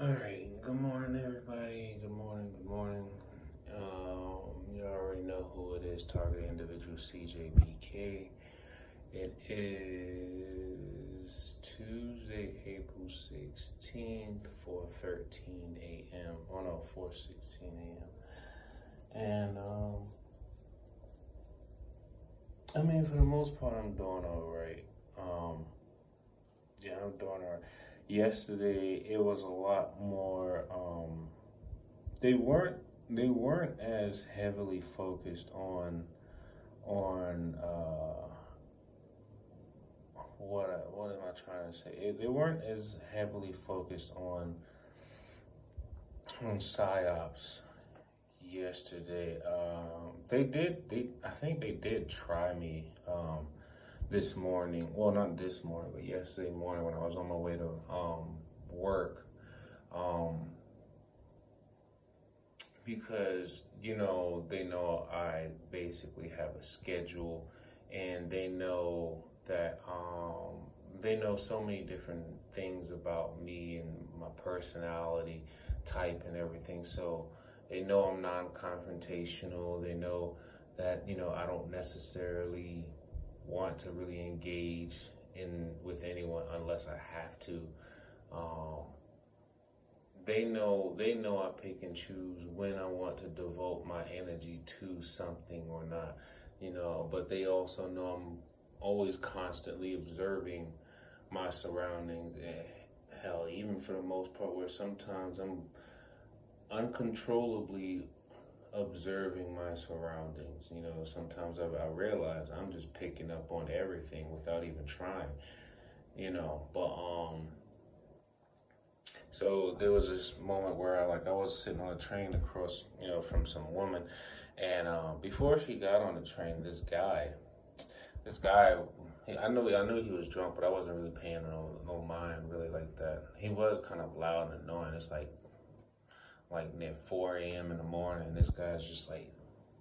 Alright, good morning everybody. Good morning, good morning. You already know who it is, target individual CJBK. It is Tuesday, April 16th, 4:13 a.m. Oh no, 4:16 a.m. And I mean, for the most part I'm doing alright. Yeah, I'm doing alright. Yesterday it was a lot more they weren't as heavily focused on what am I trying to say? They weren't as heavily focused on psyops yesterday. They I think they did try me this morning. Well, not this morning, but yesterday morning when I was on my way to work. Because they know I basically have a schedule, and they know that they know so many different things about me and my personality type and everything. So they know I'm non-confrontational. They know that I don't necessarily want to really engage in with anyone unless I have to. They know I pick and choose when I want to devote my energy to something or not, but they also know I'm always constantly observing my surroundings. Hell, even for the most part, where sometimes I'm uncontrollably observing my surroundings. Sometimes I realize I'm just picking up on everything without even trying, but so there was this moment where I was sitting on a train across, from some woman, and before she got on the train, this guy, I knew he was drunk, but I wasn't really paying no mind really like that. He was kind of loud and annoying. It's like near 4 a.m. in the morning, and this guy's just like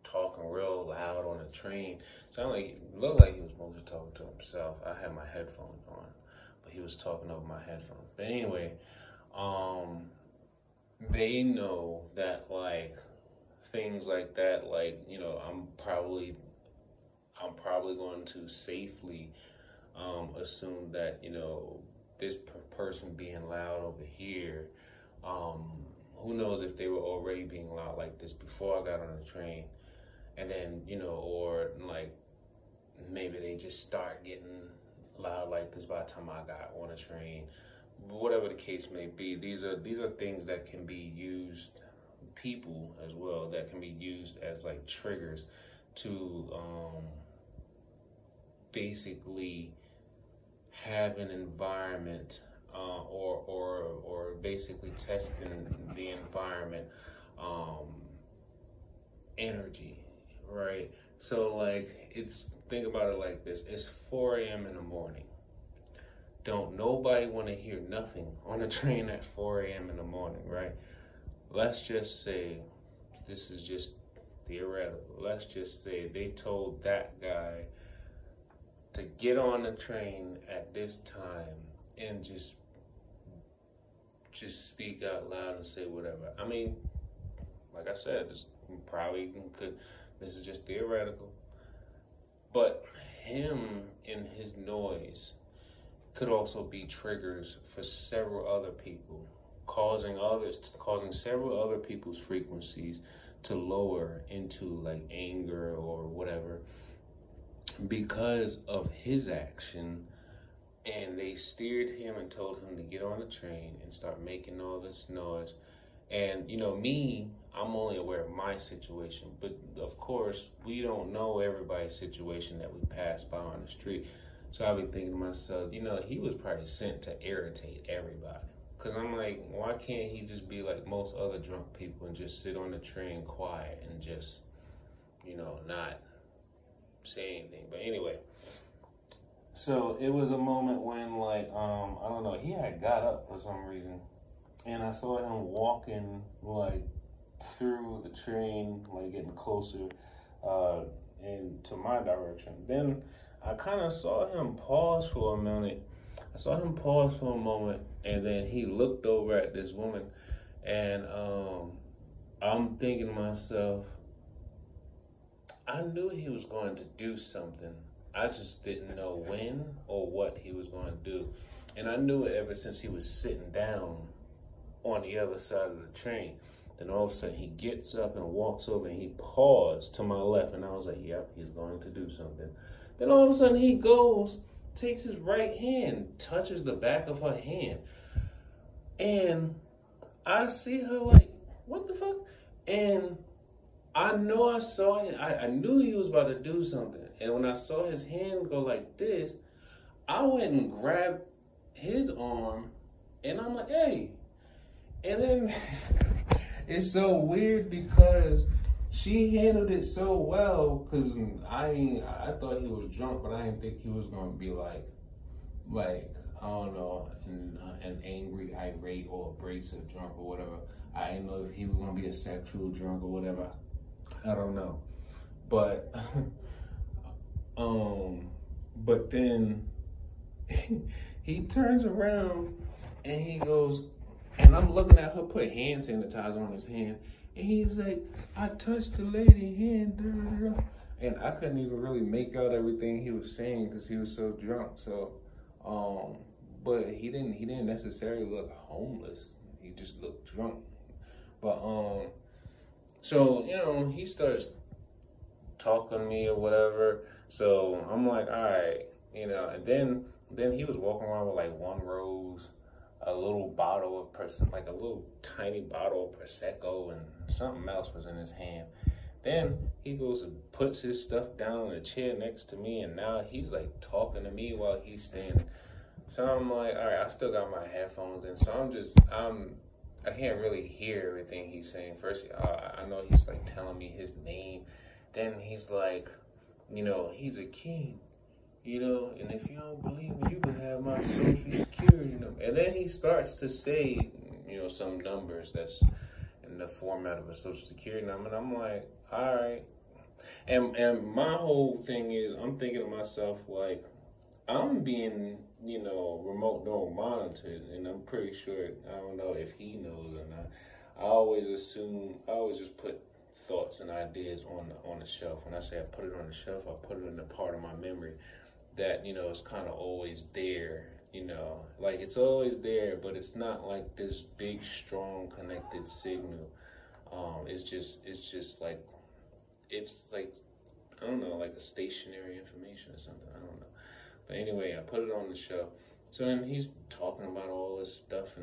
talking real loud on the train. Looked like he was mostly talking to himself. I had my headphones on, but he was talking over my headphones. But anyway. They know that things like that, I'm probably going to safely assume that this person being loud over here, who knows if they were already being loud like this before I got on the train, and then or maybe they just start getting loud like this by the time I got on a train. Whatever the case may be, these are things that can be used, people as well, that can be used as like triggers to basically have an environment, or basically testing the environment energy, right? So think about it like this: it's 4 a.m. in the morning. Don't nobody want to hear nothing on a train at 4 a.m. in the morning, right? Let's just say, this is just theoretical. Let's just say they told that guy to get on the train at this time and just speak out loud and say whatever. I mean, like I said, this is just theoretical. But him and his noise could also be triggers for several other people, causing several other people's frequencies to lower into anger or whatever because of his action. And they steered him and told him to get on the train and start making all this noise. And me, I'm only aware of my situation, but of course we don't know everybody's situation that we pass by on the street. So I've been thinking to myself, he was probably sent to irritate everybody. Because I'm like, why can't he just be like most other drunk people and just sit on the train quiet and just, not say anything? But anyway, so it was a moment when I don't know, he had got up for some reason. And I saw him walking through the train, getting closer into my direction. Then I kind of saw him pause for a minute I saw him pause for a moment, and then he looked over at this woman, and I'm thinking to myself, I knew he was going to do something. I just didn't know when or what he was going to do. And I knew it ever since he was sitting down on the other side of the train. Then all of a sudden he gets up and walks over and he paused to my left. And I was like, yep, he's going to do something. Then all of a sudden he goes, takes his right hand, touches the back of her hand. And I see her like, what the fuck? And I know I saw it. I knew he was about to do something. And when I saw his hand go like this, I went and grabbed his arm. And I'm like, hey. And then it's so weird because she handled it so well. Because I thought he was drunk, but I didn't think he was going to be like, I don't know, an angry, irate, or abrasive drunk or whatever. I didn't know if he was going to be a sexual drunk or whatever. I don't know. But, but then he turns around and he goes, and I'm looking at her put hand sanitizer on his hand, and he's like, I touched the lady hand, da, da, da. And I couldn't even really make out everything he was saying because he was so drunk. So, but he didn't necessarily look homeless. He just looked drunk. But so he starts talking to me or whatever. So I'm like, all right, and then he was walking around with like one rose, a little bottle of like a little tiny bottle of Prosecco, and something else was in his hand. Then he goes and puts his stuff down on the chair next to me, and now he's like talking to me while he's standing. So I'm like, all right, I still got my headphones in, so I can't really hear everything he's saying. First, I know he's like telling me his name. Then he's like, he's a king, and if you don't believe me, you can have my social security number. And then he starts to say, some numbers that's in the format of a social security number. And I'm like, all right. And my whole thing is, I'm thinking to myself, like, I'm being, remote door monitored, and I'm pretty sure, I don't know if he knows or not. I always just put thoughts and ideas on the shelf. When I say I put it on the shelf, I put it in the part of my memory that, is kind of always there, like it's always there, but it's not like this big, strong, connected signal. It's just like, I don't know, like a stationary information or something. I don't know. But anyway, I put it on the show. So then he's talking about all this stuff,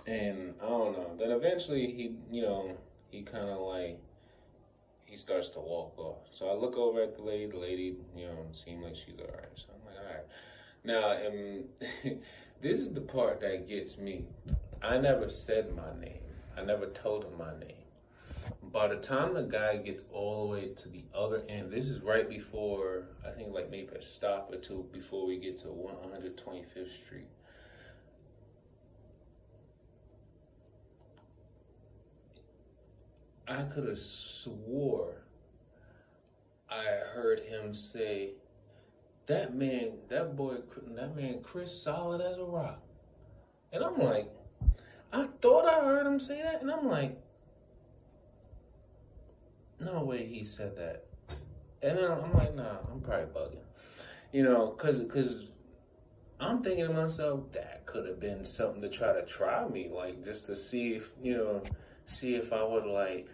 and I don't know. Then eventually he kind of like, he starts to walk off. So I look over at the lady. The lady, seemed like she's all right. So I'm like, all right. Now, this is the part that gets me. I never said my name. I never told him my name. By the time the guy gets all the way to the other end, this is right before, I think like maybe a stop or two before we get to 125th Street. I could have swore I heard him say, that man Chris solid as a rock. And I'm like, I thought I heard him say that, and I'm like, no way he said that. And then I'm like, nah, I'm probably bugging. Because I'm thinking to myself, that could have been something to try me, like, just to see if I would like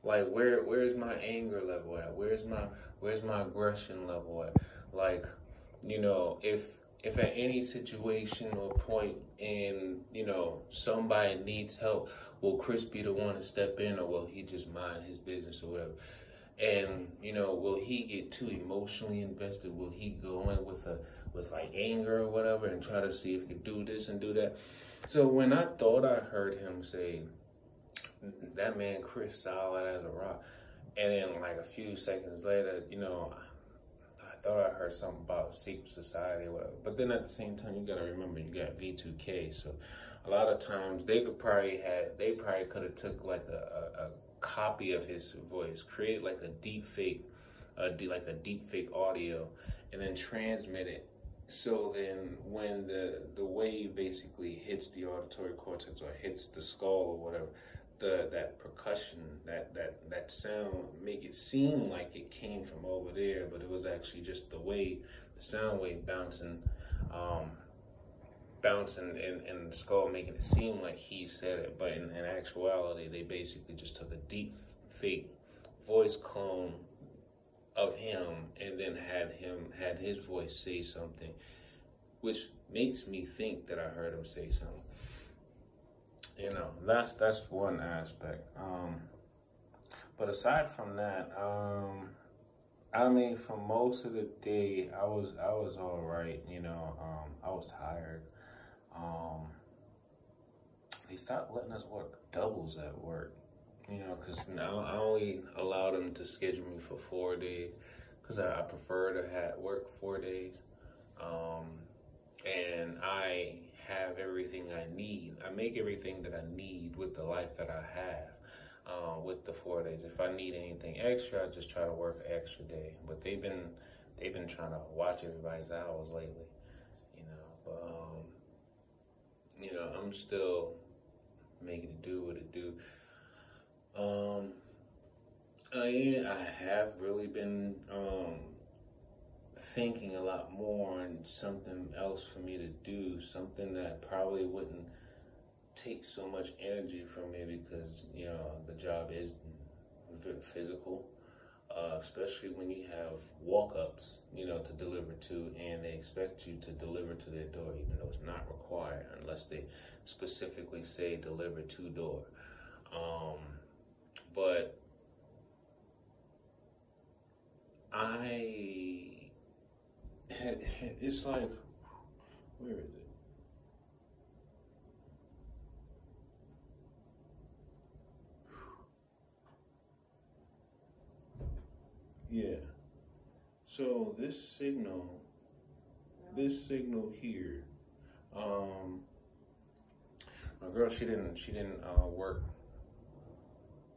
where's my anger level at? Where's my aggression level at? Like, if at any situation or point in, somebody needs help, will Chris be the one to step in, or will he just mind his business or whatever? And, will he get too emotionally invested? Will he go in with like anger or whatever and try to see if he can do this and do that? So when I thought I heard him say, that man Chris solid as a rock, and then like a few seconds later, I thought I heard something about secret society or whatever. But then at the same time, you gotta remember, you got V2K, so a lot of times they probably could have took like a copy of his voice, created like a deep fake audio, and then transmit it So then when the wave basically hits the auditory cortex or hits the skull or whatever, that percussion, that sound make it seem like it came from over there, but it was actually just the sound wave um, bouncing in the skull, making it seem like he said it. But in actuality, they basically just took a deep fake voice clone of him and then had his voice say something, which makes me think that I heard him say something. That's one aspect. But aside from that, I mean, for most of the day, I was all right. I was tired. Um, they stopped letting us work doubles at work. Because now I only allow them to schedule me for 4 days, because I prefer to work 4 days. And I have everything I need. I make everything that I need with the life that I have. With the 4 days, if I need anything extra, I just try to work an extra day. But they've been trying to watch everybody's hours lately. But I'm still making it do what it do. I have really been thinking a lot more on something else for me to do, something that probably wouldn't take so much energy from me, because the job is physical, especially when you have walk-ups to deliver to, and they expect you to deliver to their door, even though it's not required unless they specifically say deliver to door. But it's like, where is it? Yeah. So this signal here, my girl, she didn't work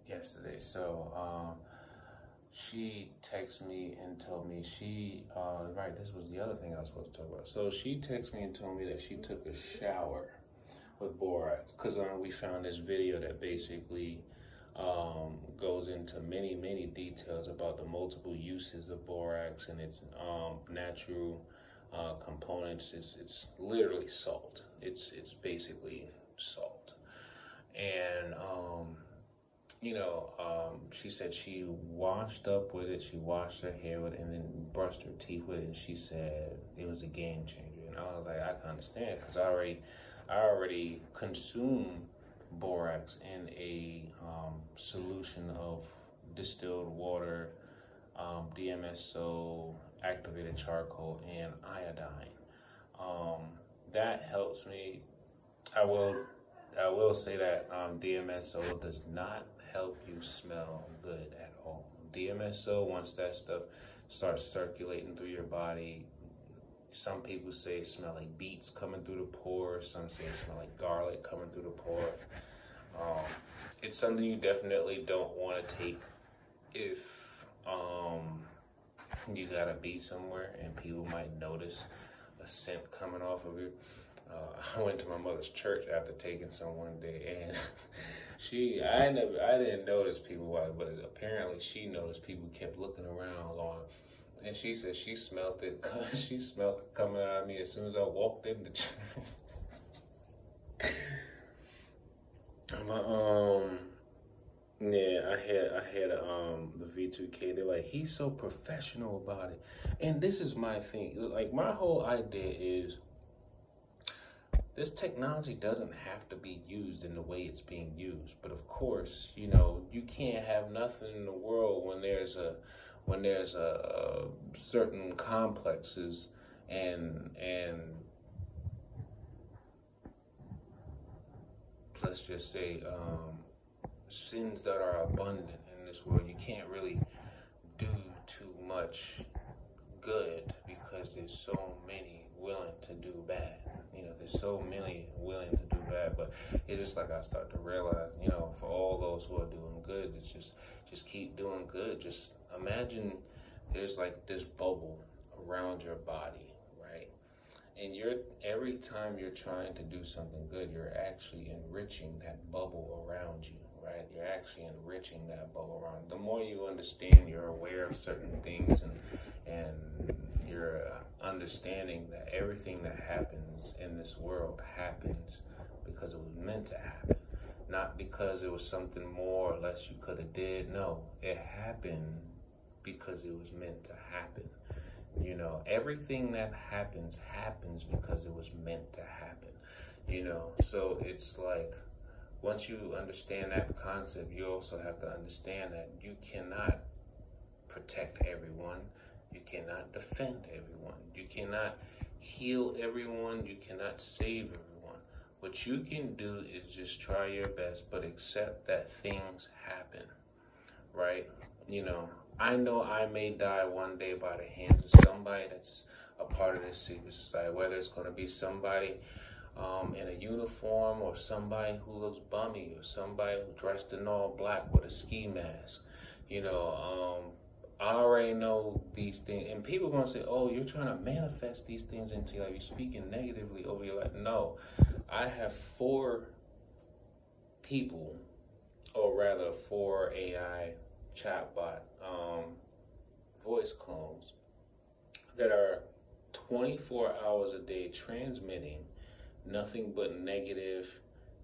yesterday, so she texted me and told me right, this was the other thing I was supposed to talk about. So she texted me and told me that she took a shower with Borax, because we found this video that basically goes into many, many details about the multiple uses of Borax and its natural components. It's literally salt. It's basically salt. And she said she washed up with it, she washed her hair with it, and then brushed her teeth with it, and she said it was a game changer. And I was like, I can understand, because I already consume Borax in a solution of distilled water, DMSO, activated charcoal, and iodine. That helps me. I will say that DMSO does not help you smell good at all. DMSO, once that stuff starts circulating through your body, some people say it smells like beets coming through the pores. Some say it smells like garlic coming through the pore. It's something you definitely don't want to take if you gotta be somewhere and people might notice a scent coming off of you. I went to my mother's church after taking some one day, and I didn't notice people, but apparently she noticed people kept looking around long. And she said she smelled it. She smelled it coming out of me as soon as I walked in the church. But yeah, I had the V2K. They're like, he's so professional about it, and this is my thing. It's like, my whole idea is, this technology doesn't have to be used in the way it's being used. But of course, you can't have nothing in the world when there's a certain complexes and let's just say sins that are abundant in this world. You can't really do too much good, because there's so many willing to do bad. There's so many willing to do bad. But it's just like I start to realize, for all those who are doing good, it's just keep doing good. Just imagine there's like this bubble around your body, right? And every time you're trying to do something good, you're actually enriching that bubble around you, right? You're actually enriching that bubble around. The more you understand, you're aware of certain things, and you're understanding that everything that happens in this world happens because it was meant to happen, not because it was something more or less you could have did. No, it happened because it was meant to happen. You know, everything that happens because it was meant to happen. You know, so it's like, once you understand that concept, you also have to understand that you cannot protect everyone. You cannot defend everyone. You cannot heal everyone. You cannot save everyone. What you can do is just try your best, but accept that things happen, right? You know I may die one day by the hands of somebody that's a part of this secret society, whether it's going to be somebody in a uniform, or somebody who looks bummy, or somebody who dressed in all black with a ski mask. You know, I already know these things, and people are going to say, oh, you're trying to manifest these things into your life. You're speaking negatively over your life. No, I have 4 people, or rather 4 AI chatbot voice clones that are 24 hours a day transmitting nothing but negative,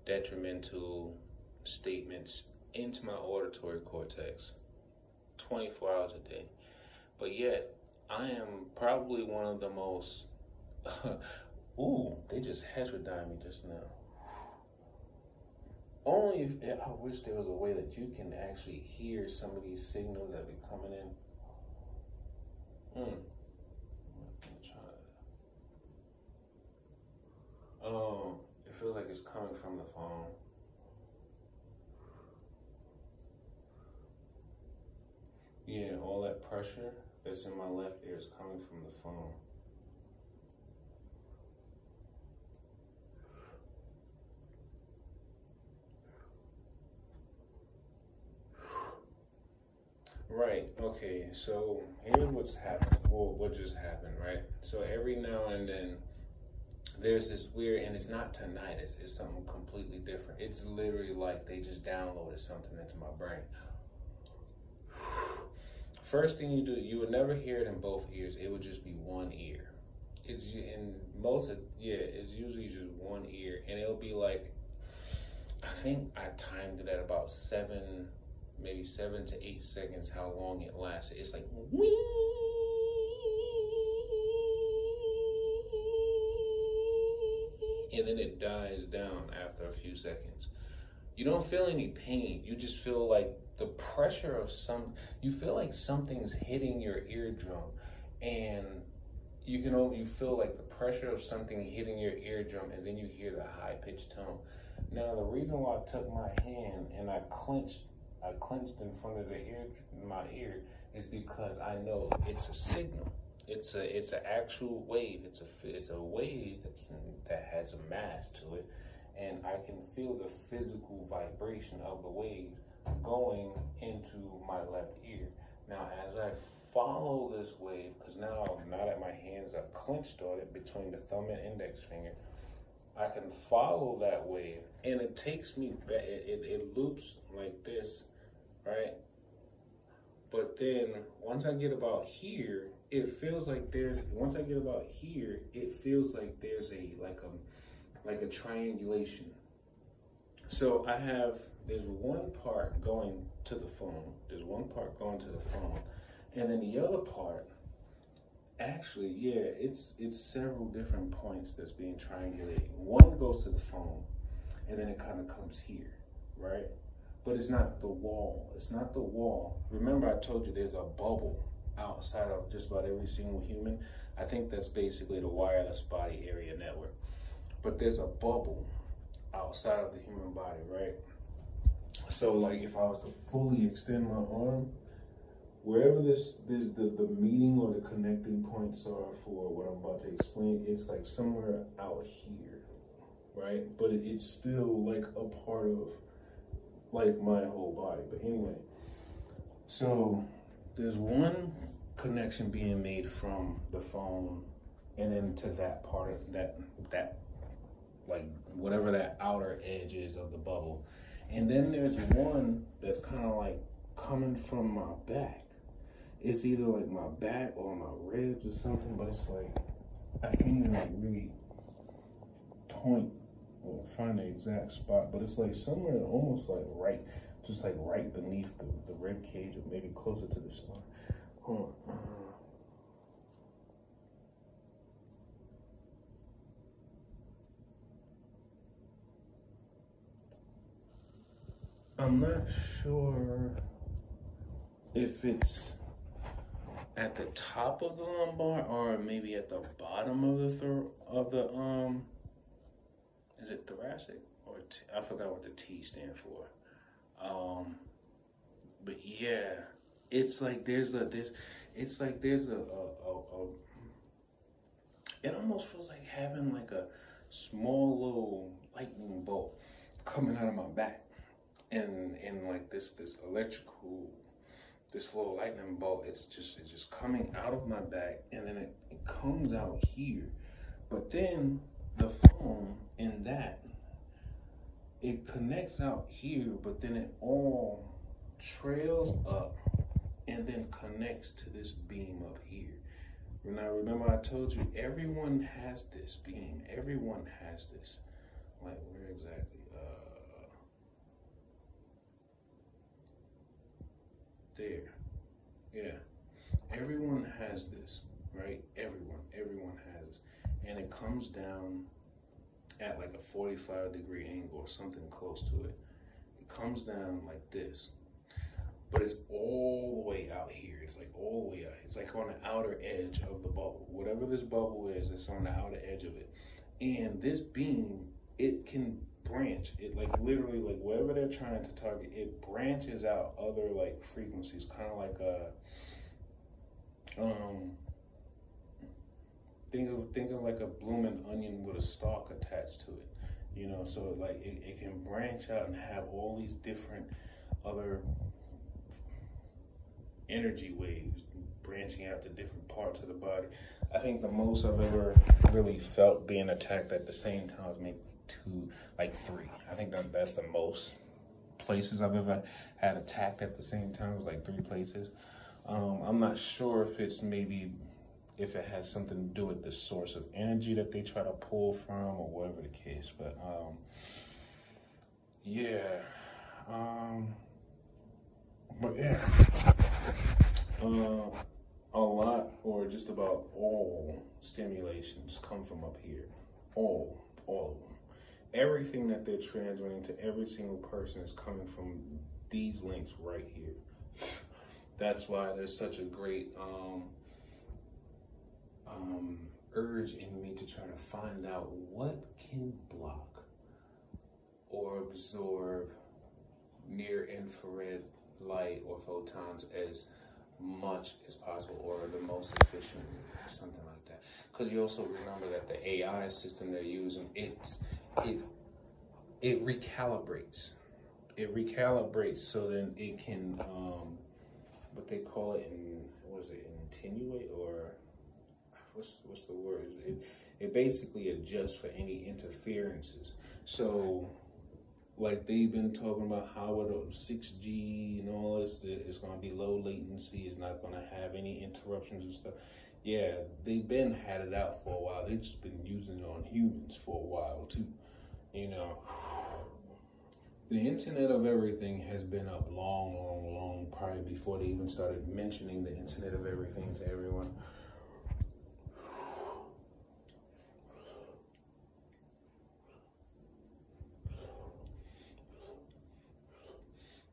detrimental statements into my auditory cortex 24 hours a day. But yet, I am probably one of the most... Ooh, they just heterodyned me just now. Only if I wish there was a way that you can actually hear some of these signals that be coming in. It feels like it's coming from the phone. Yeah, all that pressure that's in my left ear is coming from the phone. Right, okay, so here's what's happened, well, what just happened, right? So every now and then, there's this weird, and it's not tinnitus, it's something completely different. It's literally like they just downloaded something into my brain. First thing you do, you would never hear it in both ears, it would just be one ear. It's usually just one ear, and it'll be like, I think I timed it at about 7 to 8 seconds how long it lasted. It's like wee, and then it dies down after a few seconds. You don't feel any pain. You just feel like the pressure of you feel like something's hitting your eardrum, and you feel like the pressure of something hitting your eardrum, and then you hear the high pitched tone. Now, the reason why I took my hand and I clenched in front of my ear is because I know it's a signal. It's an actual wave. It's a wave that has a mass to it, and I can feel the physical vibration of the wave going into my left ear. Now, as I follow this wave, because now that my hands are clenched on it between the thumb and index finger, I can follow that wave, and it takes me back. It loops like this, right? But then once I get about here, it feels like there's a triangulation. So there's one part going to the phone. And then the other part, actually, it's several different points that's being triangulated. One goes to the phone, and then it kind of comes here, right? But it's not the wall. Remember, I told you there's a bubble outside of just about every single human. I think that's basically the wireless body area network. But there's a bubble outside of the human body, right? So, like, if I was to fully extend my arm, wherever the meeting or the connecting points are for what I'm about to explain, it's like somewhere out here, right? But it's still like a part of like my whole body. But anyway, so there's one connection being made from the phone and then to that part of that like whatever that outer edge is of the bubble. And then there's one that's kind of like coming from my back. It's either like my back or my ribs or something, but it's like I can't even like really point or find the exact spot, but it's like somewhere almost like right, just like right beneath the rib cage, or maybe closer to the spine. Hold on. I'm not sure if it's at the top of the lumbar or maybe at the bottom of the is it thoracic or I forgot what the T stand for. But yeah, it's like there's a it almost feels like having like a small little lightning bolt coming out of my back. And like this electrical, this little lightning bolt, it's just coming out of my back, and then it comes out here. But then the foam in that, it connects out here, but then it all trails up and then connects to this beam up here. Now remember I told you everyone has this beam. Everyone has this. Like where exactly? There. Yeah. Everyone has this, right? Everyone has this. And it comes down at like a 45-degree angle or something close to it. It comes down like this. But it's all the way out here. It's like all the way out. It's like on the outer edge of the bubble. Whatever this bubble is, it's on the outer edge of it. And this beam, it can branch. It like literally, like wherever they're trying to target, it branches out other like frequencies, kind of like a think of like a blooming onion with a stalk attached to it, you know. So like it can branch out and have all these different other energy waves branching out to different parts of the body. I think the most I've ever really felt being attacked at the same time was maybe three. I think that's the most places I've ever had attacked at the same time. It was like 3 places. I'm not sure if if it has something to do with the source of energy that they try to pull from or whatever the case. But yeah. But yeah. A lot or just about all stimulations come from up here. All of them. Everything that they're transmitting to every single person is coming from these links right here. That's why there's such a great urge in me to try to find out what can block or absorb near infrared light or photons as much as possible, or the most efficiently, or something like that. Because you also remember that the AI system they're using, it recalibrates. It recalibrates so then it can what they call it attenuate, or what's the word? It basically adjusts for any interferences. So like they've been talking about how with 6G and all this, it's going to be low latency. It's not going to have any interruptions and stuff. Yeah, they've been had it out for a while. They've just been using it on humans for a while too. You know, the Internet of Everything has been up long, probably before they even started mentioning the Internet of Everything to everyone.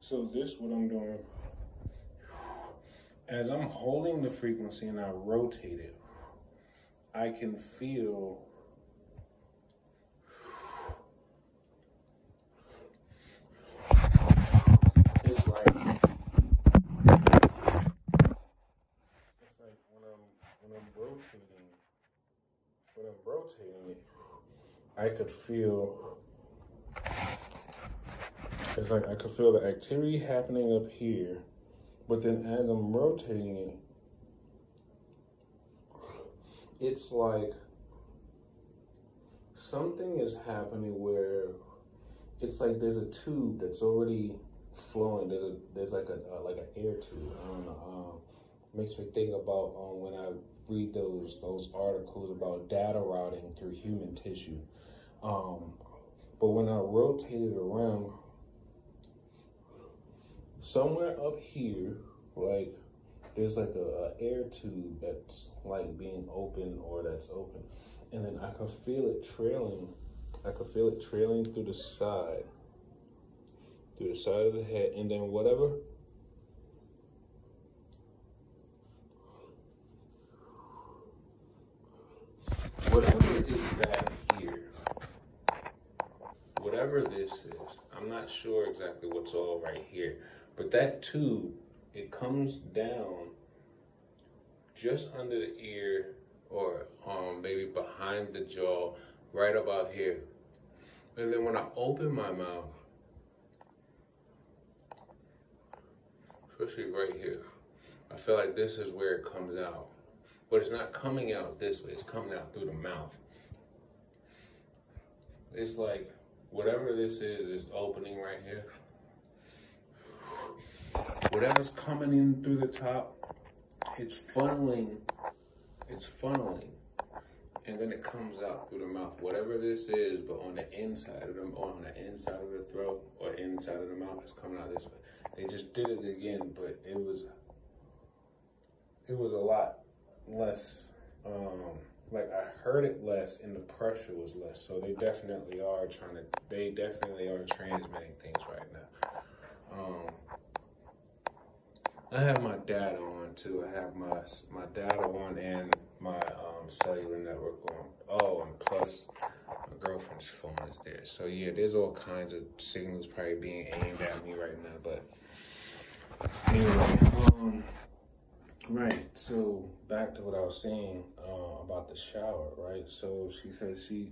So this, what I'm doing, as I'm holding the frequency and I rotate it, I can feel it's like when I'm rotating it, I could feel. It's like I could feel the activity happening up here, but then as I'm rotating it, it's like something is happening where it's like there's a tube that's already flowing. There's like an air tube. I don't know. Makes me think about when I read those articles about data routing through human tissue. But when I rotate it around, somewhere up here, like there's like a air tube that's like being open or that's open, and then I could feel it trailing. I could feel it trailing through the side of the head, and then whatever is back here, whatever this is, I'm not sure exactly what's all right here, but that tube, it comes down just under the ear or maybe behind the jaw, right about here. And then when I open my mouth, especially right here, I feel like this is where it comes out. But it's not coming out this way, it's coming out through the mouth. It's like whatever this is opening right here. Whatever's coming in through the top, it's funneling, and then it comes out through the mouth. Whatever this is, but on the inside of the throat or inside of the mouth, it's coming out this way. They just did it again, but it was a lot less. Like I heard it less, and the pressure was less. So they definitely are transmitting things right now. I have my data on too. I have my data on and my cellular network on. Oh, and plus my girlfriend's phone is there. So yeah, there's all kinds of signals probably being aimed at me right now. But anyway, right. So back to what I was saying about the shower, right? So she said she,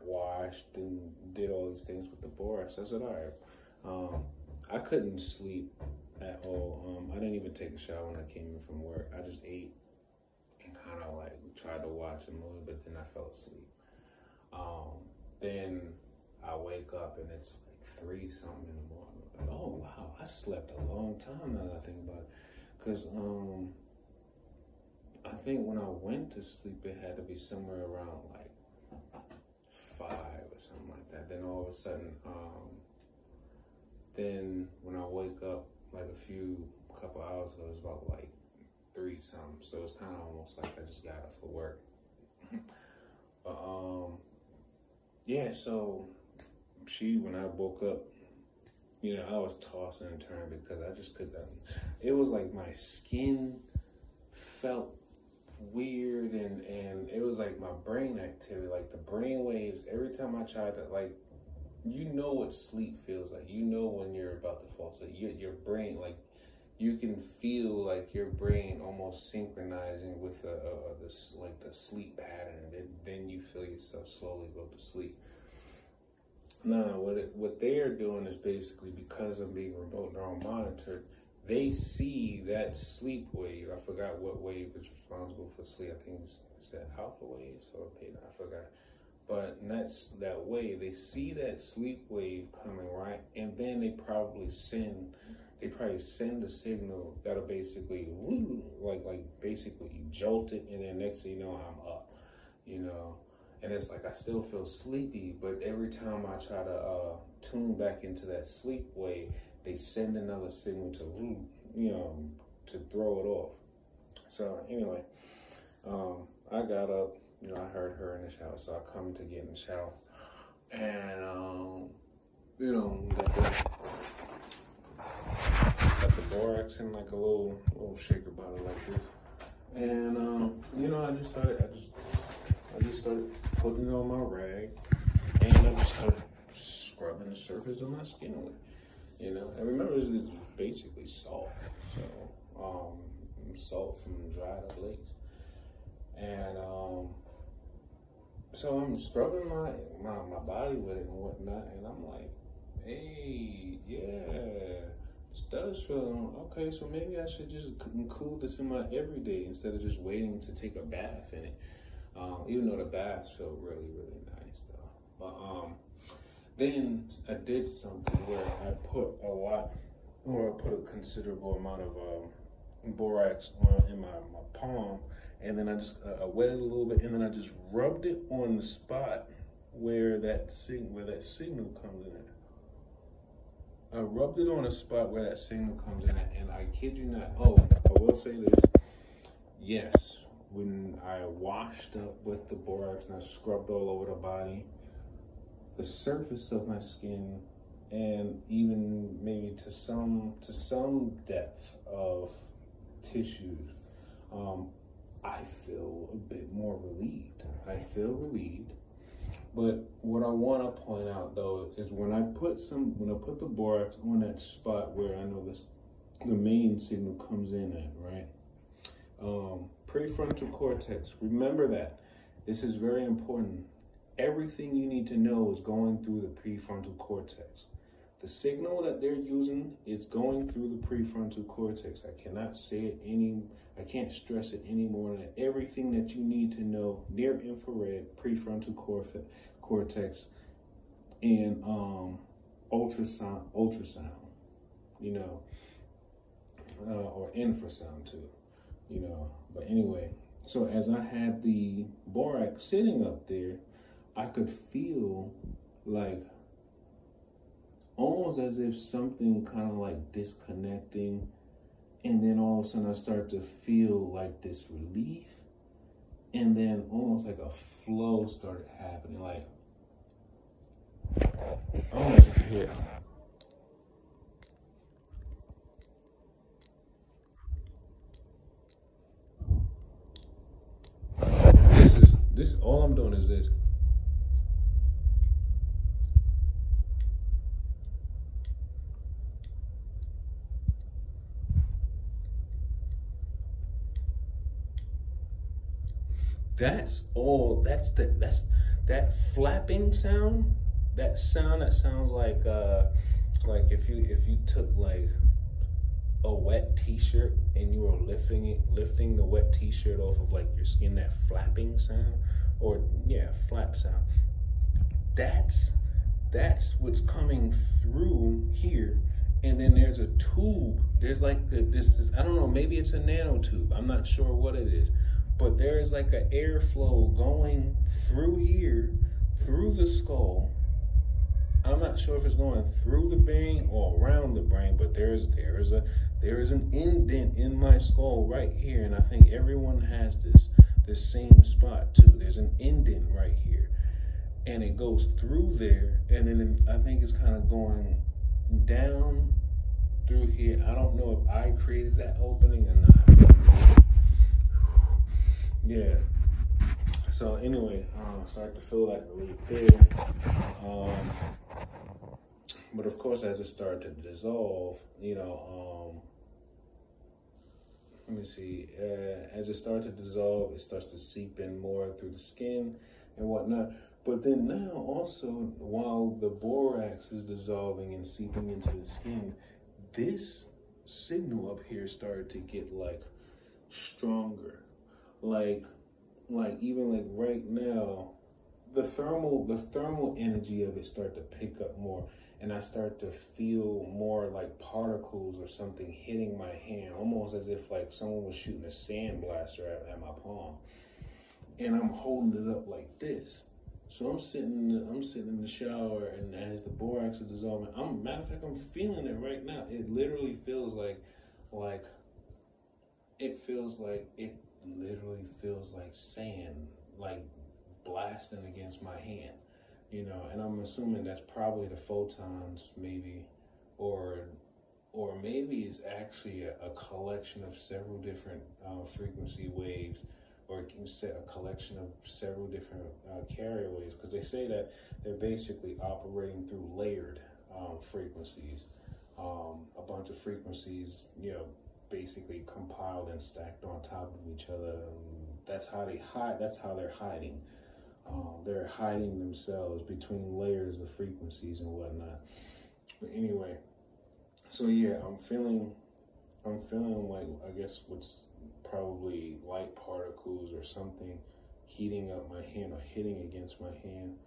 washed and did all these things with the borax. I said, all right. I couldn't sleep at all. I didn't even take a shower when I came in from work. I just ate and kind of like tried to watch a movie, but then I fell asleep. Then I wake up and it's like 3-something in the morning. Like, oh wow, I slept a long time now that I think about it. Cause I think when I went to sleep, it had to be somewhere around like 5 or something like that. Then all of a sudden, then when I wake up, like a couple hours ago, it was about like 3-something. So it's kind of almost like I just got up for work. But yeah. So when I woke up, I was tossing and turning because I just couldn't. It was like my skin felt weird, and it was like my brain activity, like the brain waves. Every time I tried to, like, what sleep feels like. When you're about to fall asleep, your brain, like, you can feel like your brain almost synchronizing with the sleep pattern, and then you feel yourself slowly go to sleep. Now, what they're doing is basically, because I'm being remote neural monitored, they see that sleep wave. I forgot what wave is responsible for sleep. I think is that alpha waves or beta. I forgot. But that's that wave. They see that sleep wave coming, right? And then they probably send a signal that'll basically basically jolt it, and then next thing you know, I'm up. And it's like I still feel sleepy, but every time I try to tune back into that sleep wave, they send another signal to throw it off. So anyway, I got up, I heard her in the shower, so I come to get in the shower, and got the borax in like a little shaker bottle like this, and I just started putting it on my rag, and I just started scrubbing the surface of my skin with it. And remember, this is basically salt, so salt from dried up lakes, and so I'm scrubbing my body with it and whatnot, and I'm like, hey, yeah, this does feel okay. So maybe I should just include this in my everyday instead of just waiting to take a bath in it. Even though the baths felt really, really nice though. But then I did something where I put a considerable amount of borax in my palm, and then I just I wet it a little bit, and then I just rubbed it on the spot where that signal comes in at. I rubbed it on a spot where that signal comes in at, and I kid you not. Oh, I will say this. Yes, when I washed up with the borax and I scrubbed all over the body, the surface of my skin, and even maybe to some depth of tissues, I feel a bit more relieved. I feel relieved. But what I want to point out though is when I put the borax on that spot where I know the main signal comes in at, right? Prefrontal cortex. Remember that. This is very important. Everything you need to know is going through the prefrontal cortex. The signal that they're using is going through the prefrontal cortex. I cannot say it I can't stress it any more than that. Everything that you need to know, near infrared, prefrontal cortex, and ultrasound, or infrasound too, But anyway, so as I had the borax sitting up there, I could feel like almost as if something kind of like disconnecting, and then all of a sudden I start to feel like this relief, and then almost like a flow started happening, like, oh yeah. This all I'm doing is this. That's all. That's that flapping sound. That sound that sounds like if you took like a wet T-shirt and you were lifting the wet T-shirt off of like your skin. That flapping sound, or flap sound. That's what's coming through here. And then there's a tube. There's like this. I don't know. Maybe it's a nanotube. I'm not sure what it is. But there is like an airflow going through here, through the skull. I'm not sure if it's going through the brain or around the brain, but there is an indent in my skull right here, and I think everyone has this same spot too. There's an indent right here, and it goes through there, and then I think it's kind of going down through here. I don't know if I created that opening or not. Yeah. So anyway, start to feel that relief there. But of course, as it started to dissolve, let me see. As it starts to dissolve, it starts to seep in more through the skin and whatnot. But then now also, while the borax is dissolving and seeping into the skin, this signal up here started to get like stronger. Like even like right now, the thermal energy of it start to pick up more, and I start to feel more like particles or something hitting my hand, almost as if like someone was shooting a sandblaster at my palm, and I'm holding it up like this. So I'm sitting in the shower, and as the borax is dissolving, matter of fact, I'm feeling it right now. It literally feels like sand, like blasting against my hand, and I'm assuming that's probably the photons, maybe, or maybe it's actually a collection of several different frequency waves, or a collection of several different carrier waves, because they say that they're basically operating through layered frequencies, a bunch of frequencies, basically compiled and stacked on top of each other. That's how they hide. That's how they're hiding. They're hiding themselves between layers of frequencies and whatnot. But anyway, so yeah, I'm feeling like, I guess what's probably light particles or something heating up my hand or hitting against my hand.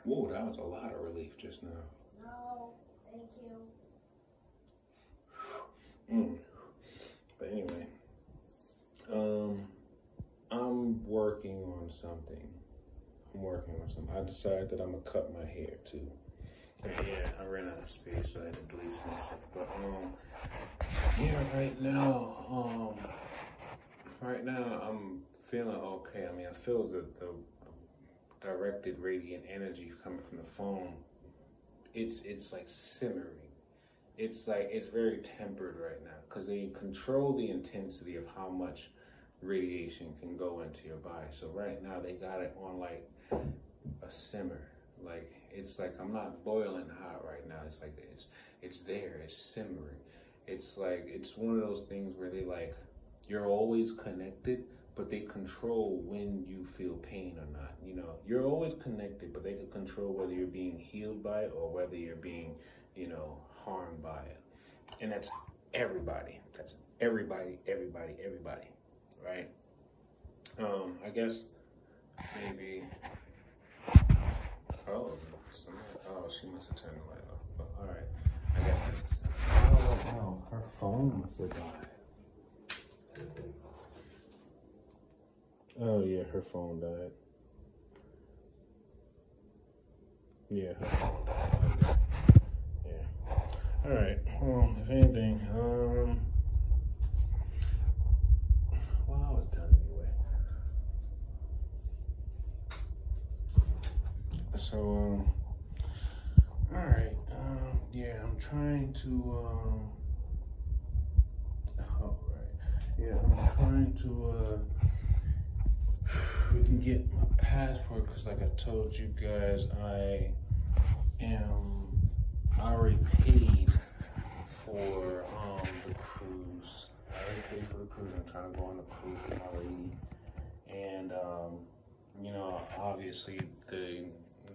Whoa, that was a lot of relief just now. No, thank you. But anyway, I'm working on something. I decided that I'm gonna cut my hair too. And yeah, I ran out of space, so I had to delete some stuff. But yeah, right now I'm feeling okay. I mean, I feel the directed radiant energy coming from the phone. It's like simmering. It's very tempered right now because they control the intensity of how much radiation can go into your body. So right now they got it on like a simmer. Like it's like I'm not boiling hot right now. It's like it's there. It's simmering. It's like it's one of those things where they like you're always connected, but they control when you feel pain or not. You know, you're always connected, but they can control whether you're being healed by it or whether you're being, harmed by it. And that's everybody. That's everybody, right? I guess maybe. Oh, she must have turned the light off. But all right, I guess that's a sign. Oh, her phone must have died. Oh yeah, her phone died. Yeah, her phone died. Okay. Yeah. All right. Well, if anything, well, I was done anyway. So, all right. Yeah, I'm trying to. All right. Yeah, I'm trying to. We can get my passport because, like I told you guys, I already paid for the cruise. I'm trying to go on the cruise with my lady, and obviously the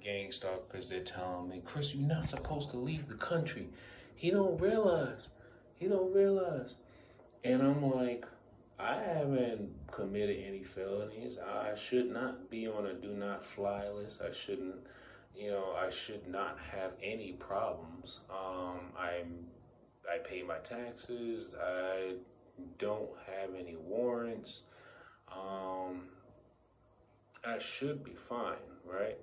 gang stalkers, they're telling me, Chris, you're not supposed to leave the country. He don't realize, and I'm like, I haven't committed any felonies. I should not be on a do not fly list. I shouldn't, I should not have any problems. I pay my taxes. I don't have any warrants. I should be fine, right?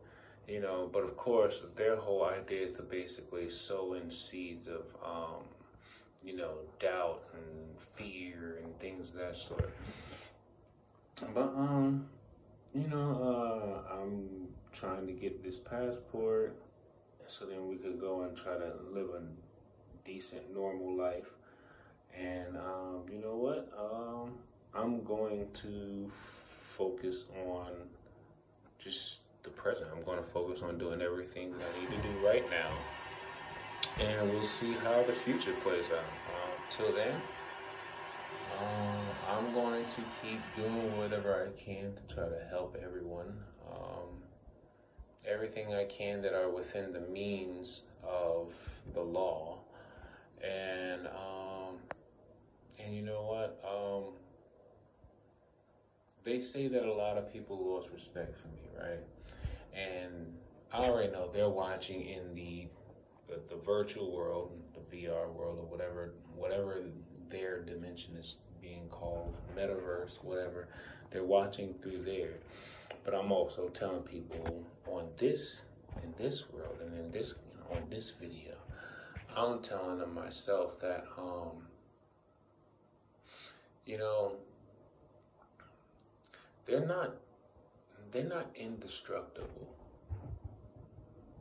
But of course, their whole idea is to basically sow in seeds of, doubt and fear and things of that sort. But, I'm trying to get this passport so then we could go and try to live a decent, normal life. And, you know what? I'm going to focus on just the present. I'm going to focus on doing everything that I need to do right now. And we'll see how the future plays out. Till then, I'm going to keep doing whatever I can to try to help everyone. Everything I can that are within the means of the law. And you know what? They say that a lot of people lost respect for me, right? And I already know they're watching in the virtual world, the VR world, or whatever their dimension is being called, metaverse, whatever. They're watching through there. But I'm also telling people in this world, and on this video, I'm telling them myself that they're not indestructible.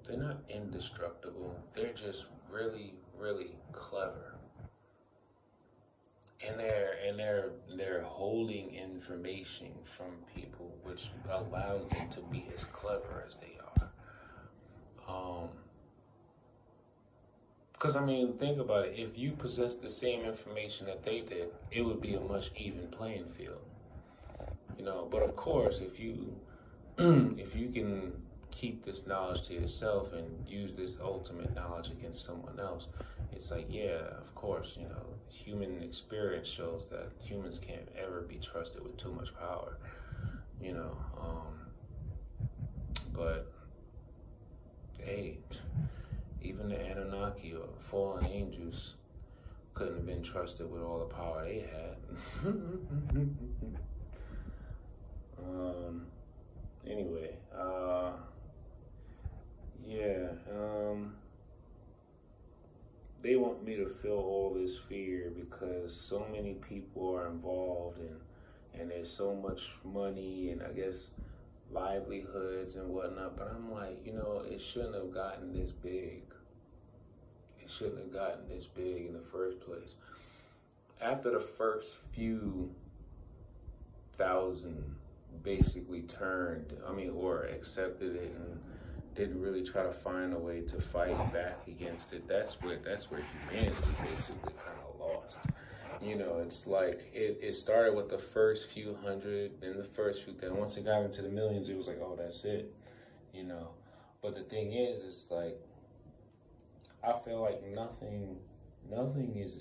They're not indestructible. They're just really, really clever. And they're holding information from people, which allows them to be as clever as they are. Because think about it. If you possess the same information that they did, it would be a much even playing field. But of course, if you can keep this knowledge to yourself and use this ultimate knowledge against someone else. It's like, yeah, of course, you know, human experience shows that humans can't ever be trusted with too much power, you know. But hey, even the Anunnaki or fallen angels couldn't have been trusted with all the power they had. Anyway, they want me to feel all this fear because so many people are involved and there's so much money and I guess livelihoods and whatnot. But I'm like, you know, it shouldn't have gotten this big. It shouldn't have gotten this big in the first place. After the first few thousand basically turned, or accepted it and didn't really try to find a way to fight back against it, that's where humanity basically kind of lost. You know, it's like it started with the first few hundred, then the first few, then once it got into the millions, it was like, oh, that's it, you know. But the thing is, it's like, I feel like nothing is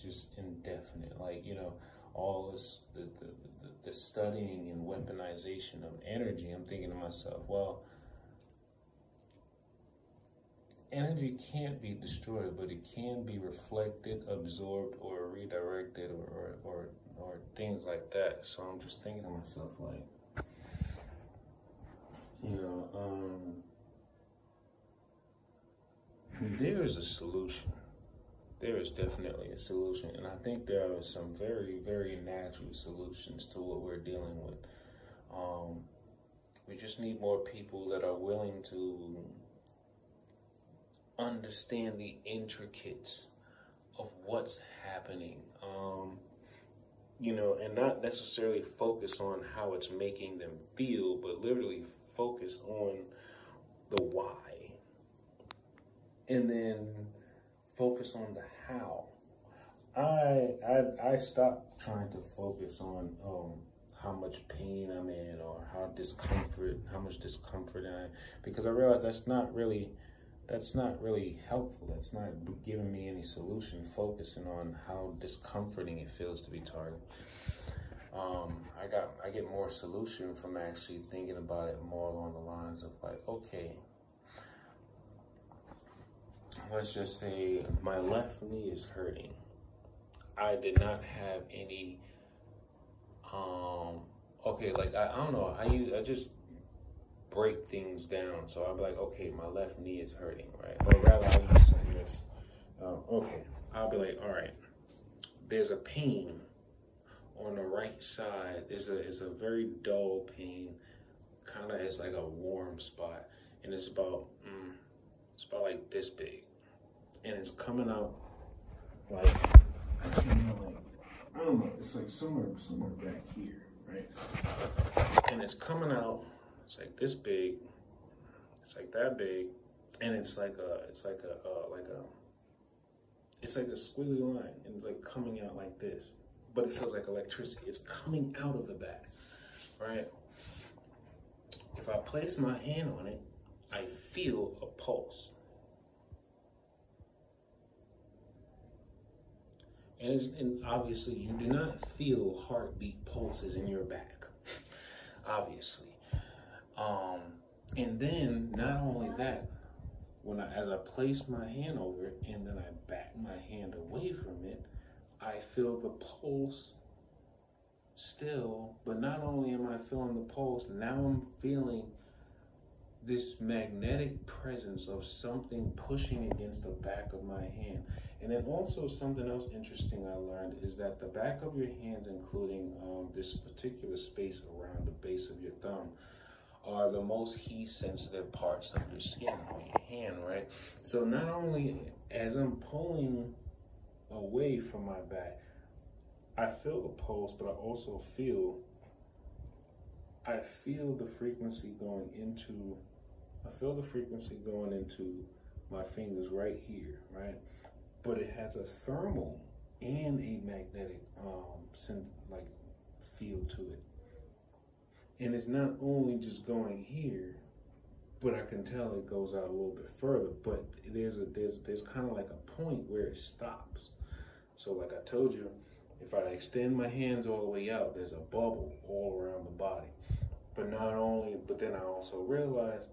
just indefinite. Like, you know, all this the studying and weaponization of energy. I'm thinking to myself, well, energy can't be destroyed, but it can be reflected, absorbed, or redirected, or things like that. So I'm just thinking to myself, like, you know, there is a solution. There is definitely a solution, and I think there are some very, very natural solutions to what we're dealing with. We just need more people that are willing to understand the intricacies of what's happening, you know, and not necessarily focus on how it's making them feel, but literally focus on the why, and then focus on the how. I stopped trying to focus on how much pain I'm in or how much discomfort I am, because I realized that's not really helpful. That's not giving me any solution, focusing on how discomforting it feels to be targeted. I get more solution from actually thinking about it more along the lines of like, okay, let's just say my left knee is hurting. I did not have any, okay, like, I don't know, I just break things down. So I'll be like, okay, my left knee is hurting, right? Or rather, I'll use something that's, okay, I'll be like, all right, there's a pain on the right side. It's a very dull pain, kind of is like a warm spot, and it's about like this big, and it's coming out like, I don't know, it's like somewhere back here, right? And it's coming out, it's like this big, it's like that big, and it's like a squiggly line, and it's like coming out like this, but it feels like electricity. It's coming out of the back, right? If I place my hand on it, I feel a pulse. And obviously, you do not feel heartbeat pulses in your back, obviously. And then, not only that, as I place my hand over it and then I back my hand away from it, I feel the pulse still. But not only am I feeling the pulse, now I'm feeling this magnetic presence of something pushing against the back of my hand. And then also something else interesting I learned is that the back of your hands, including this particular space around the base of your thumb, are the most heat sensitive parts of your skin on your hand, right? So not only as I'm pulling away from my back, I feel the pulse, but I also feel the frequency going into my fingers right here, right? But it has a thermal and a magnetic feel to it. And it's not only just going here, but I can tell it goes out a little bit further. But there's kind of like a point where it stops. So like I told you, if I extend my hands all the way out, there's a bubble all around the body. But then I also realize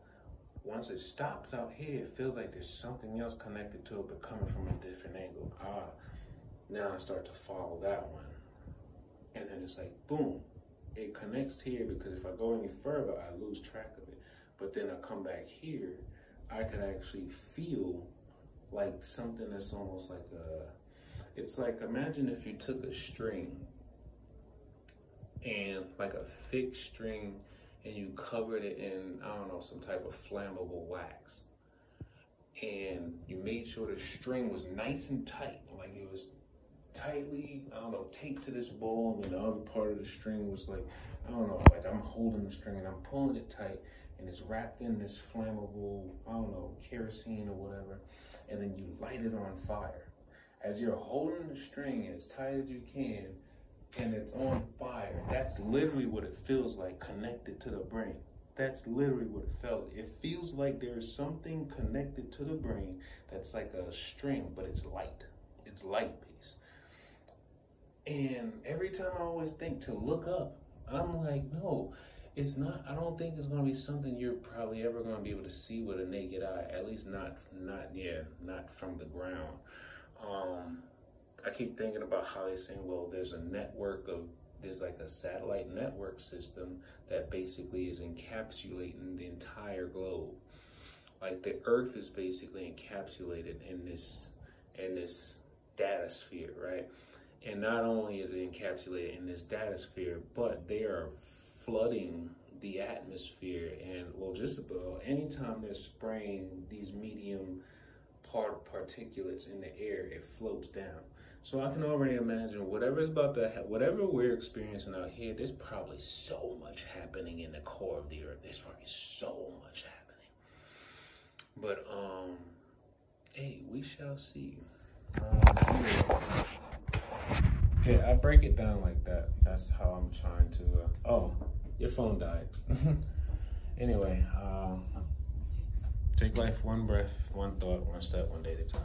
once it stops out here, it feels like there's something else connected to it, but coming from a different angle. Now I start to follow that one. And then it's like, boom, it connects here, because if I go any further, I lose track of it. But then I come back here, I can actually feel like something that's almost like it's like, imagine if you took a string, and like a thick string, and you covered it in, I don't know, some type of flammable wax. And you made sure the string was nice and tight, like it was tightly, I don't know, taped to this ball, and the other part of the string was like, I don't know, like I'm holding the string and I'm pulling it tight, and it's wrapped in this flammable, I don't know, kerosene or whatever, and then you light it on fire. As you're holding the string as tight as you can, and it's on fire, that's literally what it feels like, connected to the brain. That's literally what it felt. It feels like there's something connected to the brain that's like a string, but it's light. It's light based. And every time I always think to look up, I'm like, no, it's not. I don't think it's going to be something you're probably ever going to be able to see with a naked eye. At least not from the ground. I keep thinking about how they're saying, well, there's like a satellite network system that basically is encapsulating the entire globe. Like the Earth is basically encapsulated in this data sphere, right? And not only is it encapsulated in this data sphere, but they are flooding the atmosphere. And well, just about anytime they're spraying these medium particulates in the air, it floats down. So I can already imagine whatever's about to happen, whatever we're experiencing out here, there's probably so much happening in the core of the Earth. There's probably so much happening. But hey, we shall see. Yeah, I break it down like that. That's how I'm trying to. Oh, your phone died. Anyway, take life one breath, one thought, one step, one day at a time.